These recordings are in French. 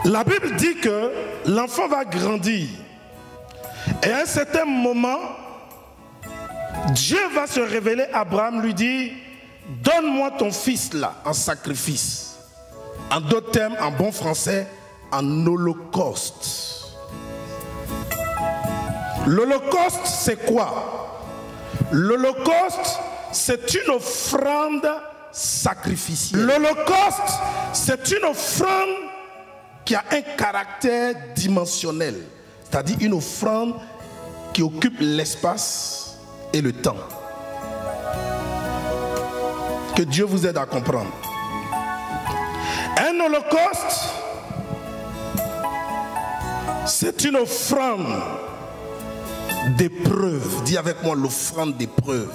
La Bible dit que l'enfant va grandir. Et à un certain moment, Dieu va se révéler à Abraham, lui dire, donne-moi ton fils là, en sacrifice. En d'autres termes, en bon français, en holocauste. L'holocauste, c'est quoi? L'holocauste, c'est une offrande sacrificielle. L'holocauste, c'est une offrande qui a un caractère dimensionnel. C'est-à-dire une offrande qui occupe l'espace et le temps. Que Dieu vous aide à comprendre. Un holocauste, c'est une offrande d'épreuve. Dis avec moi l'offrande d'épreuve.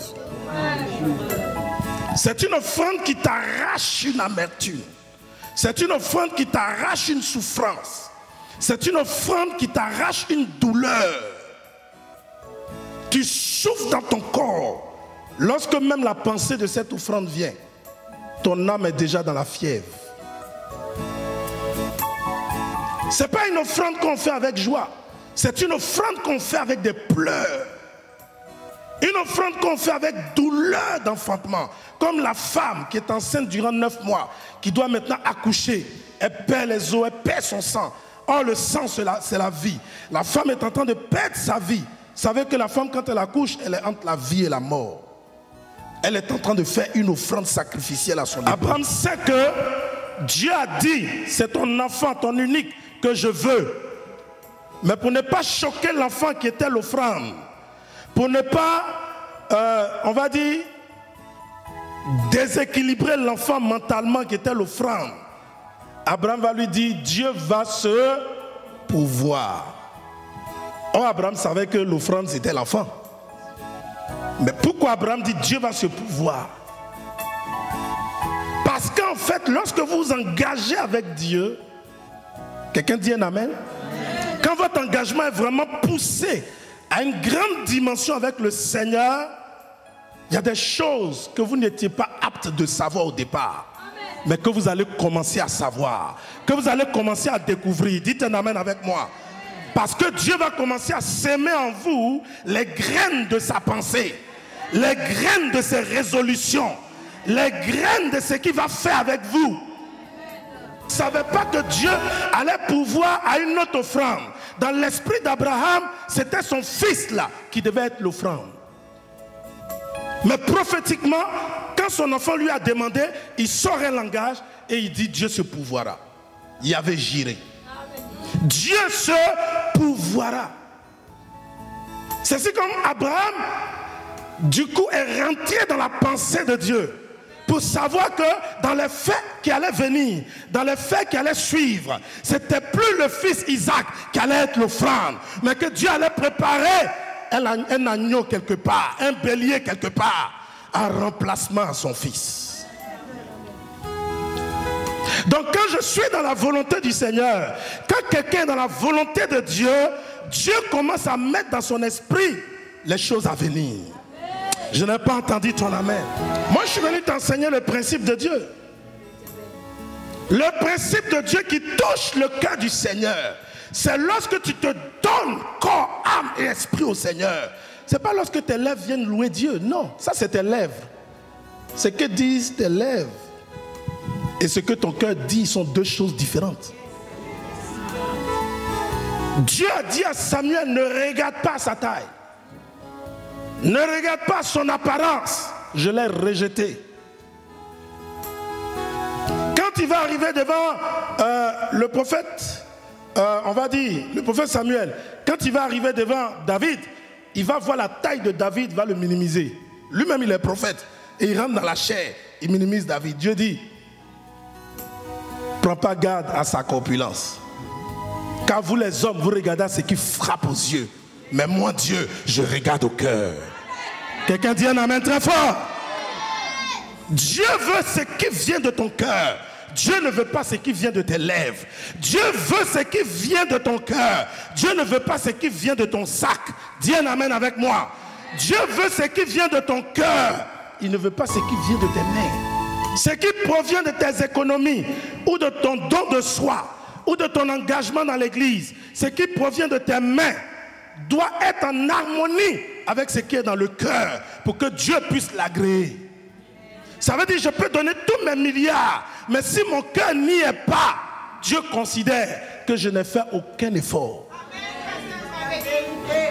C'est une offrande qui t'arrache une amertume. C'est une offrande qui t'arrache une souffrance. C'est une offrande qui t'arrache une douleur. Tu souffres dans ton corps. Lorsque même la pensée de cette offrande vient, ton âme est déjà dans la fièvre. Ce n'est pas une offrande qu'on fait avec joie. C'est une offrande qu'on fait avec des pleurs. Une offrande qu'on fait avec douleur d'enfantement. Comme la femme qui est enceinte durant 9 mois, qui doit maintenant accoucher. Elle perd les os, elle perd son sang. Or, le sang, c'est la vie. La femme est en train de perdre sa vie. Vous savez que la femme, quand elle accouche, elle est entre la vie et la mort. Elle est en train de faire une offrande sacrificielle à son époux. Abraham sait que Dieu a dit, c'est ton enfant, ton unique, que je veux. Mais pour ne pas choquer l'enfant qui était l'offrande, pour ne pas, on va dire, déséquilibrer l'enfant mentalement qui était l'offrande, Abraham va lui dire, Dieu va se pourvoir. Or, Abraham savait que l'offrande c'était l'enfant. Mais pourquoi Abraham dit Dieu va se pourvoir? Parce qu'en fait, lorsque vous vous engagez avec Dieu, quelqu'un dit un amen? Quand votre engagement est vraiment poussé à une grande dimension avec le Seigneur, il y a des choses que vous n'étiez pas apte de savoir au départ. Mais que vous allez commencer à savoir, que vous allez commencer à découvrir. Dites un amen avec moi. Parce que Dieu va commencer à s'aimer en vous les graines de sa pensée, les graines de ses résolutions, les graines de ce qu'il va faire avec vous. Vous ne savez pas que Dieu allait pouvoir à une autre offrande. Dans l'esprit d'Abraham, c'était son fils là qui devait être l'offrande. Mais prophétiquement, quand son enfant lui a demandé, il sort un langage et il dit Dieu se pourvoira. Il y avait Jiré. Dieu se pourvoira. C'est ainsi comme Abraham, du coup, est rentré dans la pensée de Dieu pour savoir que dans les faits qui allaient venir, dans les faits qui allaient suivre, c'était plus le fils Isaac qui allait être l'offrande, mais que Dieu allait préparer un agneau quelque part, un bélier quelque part, en remplacement à son fils. Donc quand je suis dans la volonté du Seigneur, quand quelqu'un est dans la volonté de Dieu, Dieu commence à mettre dans son esprit les choses à venir. Je n'ai pas entendu ton amen. Moi je suis venu t'enseigner le principe de Dieu. Le principe de Dieu qui touche le cœur du Seigneur. C'est lorsque tu te donnes corps, âme et esprit au Seigneur. Ce n'est pas lorsque tes lèvres viennent louer Dieu. Non, ça c'est tes lèvres. Ce que disent tes lèvres et ce que ton cœur dit sont deux choses différentes. Dieu a dit à Samuel, ne regarde pas sa taille. Ne regarde pas son apparence. Je l'ai rejeté. Quand il va arriver devant le prophète, on va dire, le prophète Samuel, quand il va arriver devant David, il va voir la taille de David, il va le minimiser. Lui-même, il est prophète. Et il rentre dans la chair, il minimise David. Dieu dit, prends pas garde à sa corpulence. Car vous les hommes, vous regardez à ce qui frappe aux yeux. Mais moi, Dieu, je regarde au cœur. Quelqu'un dit un amen très fort. Dieu veut ce qui vient de ton cœur. Dieu ne veut pas ce qui vient de tes lèvres. Dieu veut ce qui vient de ton cœur. Dieu ne veut pas ce qui vient de ton sac. Dis un amen avec moi. Dieu veut ce qui vient de ton cœur. Il ne veut pas ce qui vient de tes mains. Ce qui provient de tes économies ou de ton don de soi ou de ton engagement dans l'église, ce qui provient de tes mains, doit être en harmonie avec ce qui est dans le cœur pour que Dieu puisse l'agréer. Ça veut dire je peux donner tous mes milliards, mais si mon cœur n'y est pas, Dieu considère que je n'ai fait aucun effort.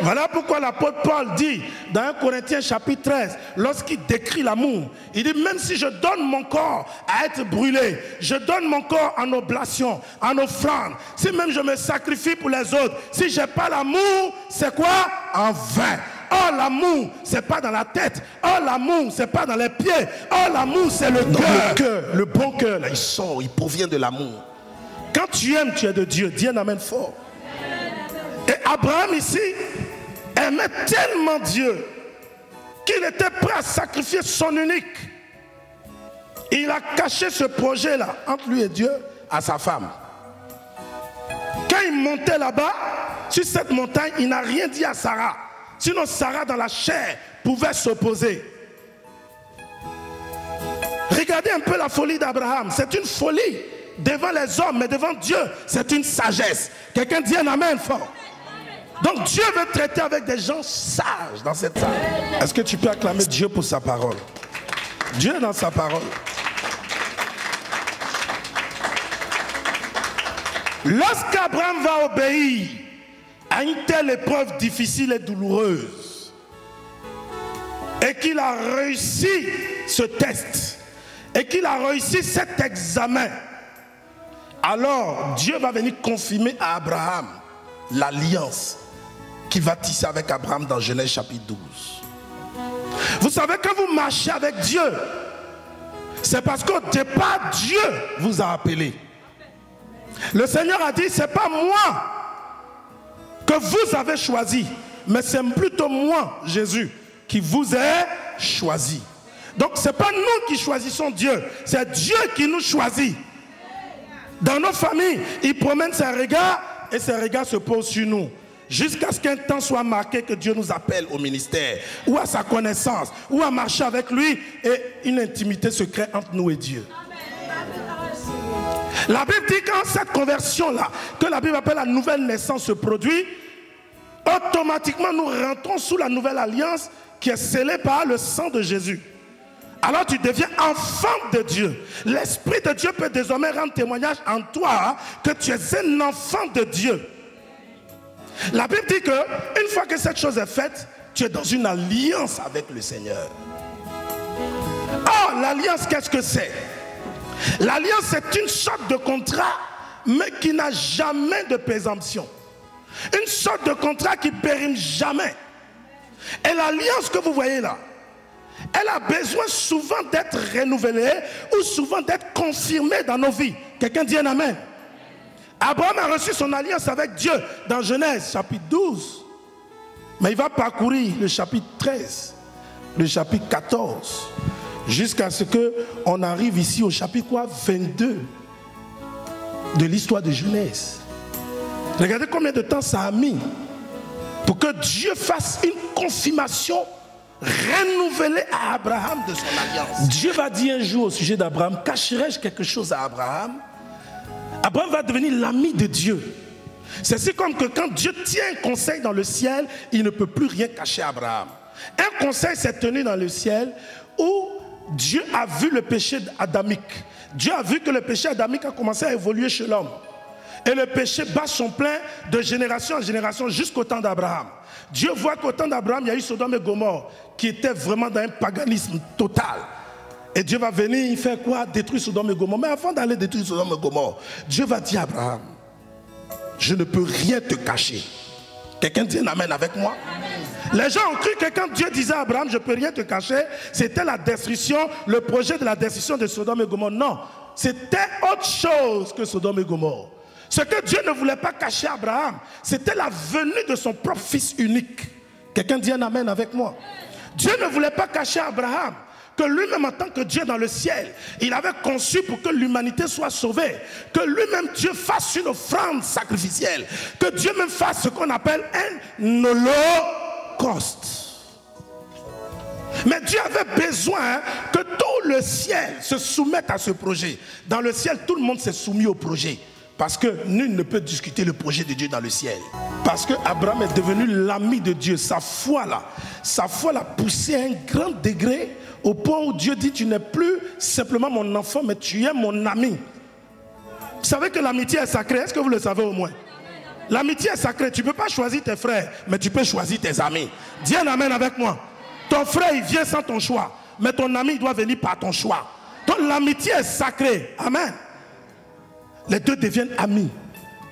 Voilà pourquoi l'apôtre Paul dit dans 1 Corinthiens chapitre 13, lorsqu'il décrit l'amour, il dit même si je donne mon corps à être brûlé, je donne mon corps en oblation, en offrande, si même je me sacrifie pour les autres, si je n'ai pas l'amour, c'est quoi? En vain. Oh, l'amour, c'est pas dans la tête. Oh, l'amour, c'est pas dans les pieds. Oh, l'amour, c'est le cœur. Le bon cœur, là, il sort, il provient de l'amour. Quand tu aimes, tu es de Dieu. Dis un amen fort. Et Abraham ici aimait tellement Dieu qu'il était prêt à sacrifier son unique. Il a caché ce projet-là entre lui et Dieu à sa femme. Quand il montait là-bas, sur cette montagne, il n'a rien dit à Sarah. Sinon Sarah dans la chair pouvait s'opposer. Regardez un peu la folie d'Abraham. C'est une folie devant les hommes, mais devant Dieu, c'est une sagesse. Quelqu'un dit un amen fort. Donc Dieu veut traiter avec des gens sages dans cette salle. Est-ce que tu peux acclamer Dieu pour sa parole? Dieu est dans sa parole. Lorsqu'Abraham va obéir à une telle épreuve difficile et douloureuse, et qu'il a réussi ce test, et qu'il a réussi cet examen, alors Dieu va venir confirmer à Abraham l'alliance qu'il va tisser avec Abraham dans Genèse chapitre 12. Vous savez, quand vous marchez avec Dieu, c'est parce qu'au départ, Dieu vous a appelé. Le Seigneur a dit, c'est pas moi que vous avez choisi, mais c'est plutôt moi, Jésus, qui vous ai choisi. Donc ce n'est pas nous qui choisissons Dieu, c'est Dieu qui nous choisit. Dans nos familles, il promène ses regards et ses regards se posent sur nous. Jusqu'à ce qu'un temps soit marqué que Dieu nous appelle au ministère, ou à sa connaissance, ou à marcher avec lui, et une intimité se crée entre nous et Dieu. La Bible dit quand cette conversion-là, que la Bible appelle la nouvelle naissance, se produit, automatiquement nous rentrons sous la nouvelle alliance qui est scellée par le sang de Jésus. Alors tu deviens enfant de Dieu. L'Esprit de Dieu peut désormais rendre témoignage en toi que tu es un enfant de Dieu. La Bible dit qu'une fois que cette chose est faite, tu es dans une alliance avec le Seigneur. Oh, l'alliance, qu'est-ce que c'est? L'alliance, c'est une sorte de contrat, mais qui n'a jamais de présomption. Une sorte de contrat qui ne périme jamais. Et l'alliance que vous voyez là, elle a besoin souvent d'être renouvelée ou souvent d'être confirmée dans nos vies. Quelqu'un dit un amen. Abraham a reçu son alliance avec Dieu dans Genèse chapitre 12. Mais il va parcourir le chapitre 13, le chapitre 14, jusqu'à ce qu'on arrive ici au chapitre 22 de l'histoire de Genèse. Regardez combien de temps ça a mis pour que Dieu fasse une confirmation renouvelée à Abraham de son alliance. Dieu va dire un jour au sujet d'Abraham, cacherai-je quelque chose à Abraham? Abraham va devenir l'ami de Dieu. C'est comme que quand Dieu tient un conseil dans le ciel, il ne peut plus rien cacher à Abraham. Un conseil s'est tenu dans le ciel où Dieu a vu le péché adamique. Dieu a vu que le péché adamique a commencé à évoluer chez l'homme. Et le péché bat son plein de génération en génération jusqu'au temps d'Abraham. Dieu voit qu'au temps d'Abraham, il y a eu Sodome et Gomorrhe qui était vraiment dans un paganisme total. Et Dieu va venir faire quoi? Détruire Sodome et Gomorrhe. Mais avant d'aller détruire Sodome et Gomorrhe, Dieu va dire à Abraham, je ne peux rien te cacher. Quelqu'un dit un amen avec moi? Les gens ont cru que quand Dieu disait à Abraham, je ne peux rien te cacher, c'était la destruction, le projet de la destruction de Sodome et Gomorrhe. Non, c'était autre chose que Sodome et Gomorrhe. Ce que Dieu ne voulait pas cacher à Abraham, c'était la venue de son propre fils unique. Quelqu'un dit un amen avec moi? Dieu ne voulait pas cacher à Abraham que lui-même en tant que Dieu dans le ciel, il avait conçu pour que l'humanité soit sauvée, que lui-même Dieu fasse une offrande sacrificielle, que Dieu même fasse ce qu'on appelle un holocauste. Mais Dieu avait besoin que tout le ciel se soumette à ce projet. Dans le ciel, tout le monde s'est soumis au projet. Parce que nul ne peut discuter le projet de Dieu dans le ciel. Parce que Abraham est devenu l'ami de Dieu. Sa foi l'a poussé à un grand degré au point où Dieu dit, tu n'es plus simplement mon enfant, mais tu es mon ami. Vous savez que l'amitié est sacrée, est-ce que vous le savez au moins? L'amitié est sacrée, tu ne peux pas choisir tes frères, mais tu peux choisir tes amis. Dis un amen avec moi. Ton frère, il vient sans ton choix, mais ton ami, il doit venir par ton choix. Donc l'amitié est sacrée. Amen. Les deux deviennent amis.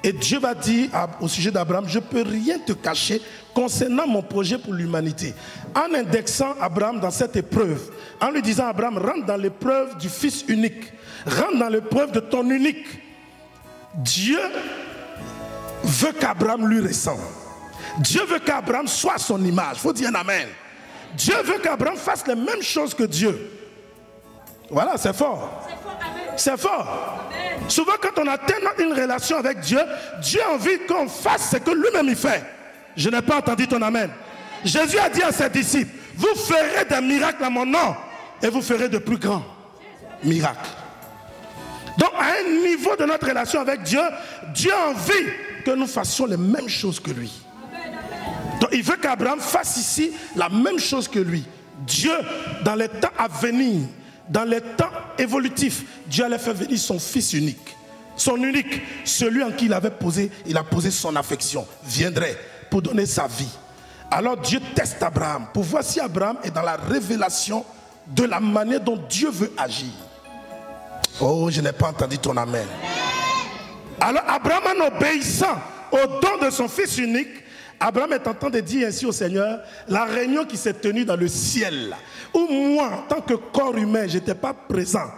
Et Dieu va dire au sujet d'Abraham, je ne peux rien te cacher concernant mon projet pour l'humanité. En indexant Abraham dans cette épreuve, en lui disant, Abraham, rentre dans l'épreuve du fils unique. Rentre dans l'épreuve de ton unique. Dieu veut qu'Abraham lui ressemble. Dieu veut qu'Abraham soit son image. Il faut dire un amen. Dieu veut qu'Abraham fasse les mêmes choses que Dieu. Voilà, c'est fort. C'est fort. Souvent quand on a tellement une relation avec Dieu, Dieu a envie qu'on fasse ce que lui-même il fait. Je n'ai pas entendu ton amen. Jésus a dit à ses disciples, vous ferez des miracles à mon nom et vous ferez de plus grands miracles. Donc à un niveau de notre relation avec Dieu, Dieu a envie que nous fassions les mêmes choses que lui. Donc il veut qu'Abraham fasse ici la même chose que lui. Dieu, dans les temps à venir, dans les temps évolutifs, Dieu allait faire venir son fils unique. Son unique, celui en qui il a posé son affection, viendrait pour donner sa vie. Alors Dieu teste Abraham pour voir si Abraham est dans la révélation de la manière dont Dieu veut agir. Oh, je n'ai pas entendu ton amen. Alors Abraham, en obéissant au don de son fils unique, Abraham est en train de dire ainsi au Seigneur, la réunion qui s'est tenue dans le ciel, où moi, en tant que corps humain, je n'étais pas présent.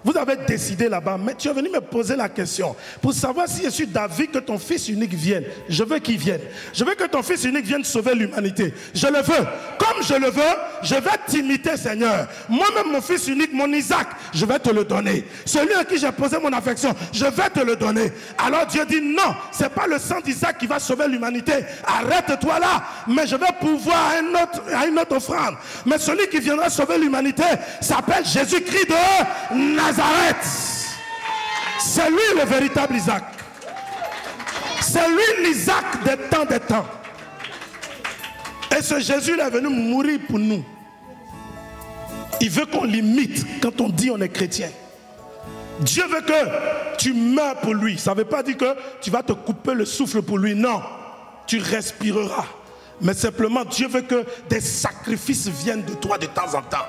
Vous avez décidé là-bas, mais tu es venu me poser la question pour savoir si je suis d'avis que ton fils unique vienne. Je veux qu'il vienne. Je veux que ton fils unique vienne sauver l'humanité. Je le veux. Comme je le veux, je vais t'imiter, Seigneur. Moi-même, mon fils unique, mon Isaac, je vais te le donner. Celui à qui j'ai posé mon affection, je vais te le donner. Alors Dieu dit non, ce n'est pas le sang d'Isaac qui va sauver l'humanité. Arrête-toi là. Mais je vais pouvoir à une autre offrande. Mais celui qui viendra sauver l'humanité s'appelle Jésus-Christ de Nazareth. C'est lui le véritable Isaac. C'est lui l'Isaac des temps des temps. Et ce Jésus est venu mourir pour nous. Il veut qu'on l'imite quand on dit on est chrétien. Dieu veut que tu meurs pour lui. Ça ne veut pas dire que tu vas te couper le souffle pour lui. Non, tu respireras. Mais simplement Dieu veut que des sacrifices viennent de toi de temps en temps.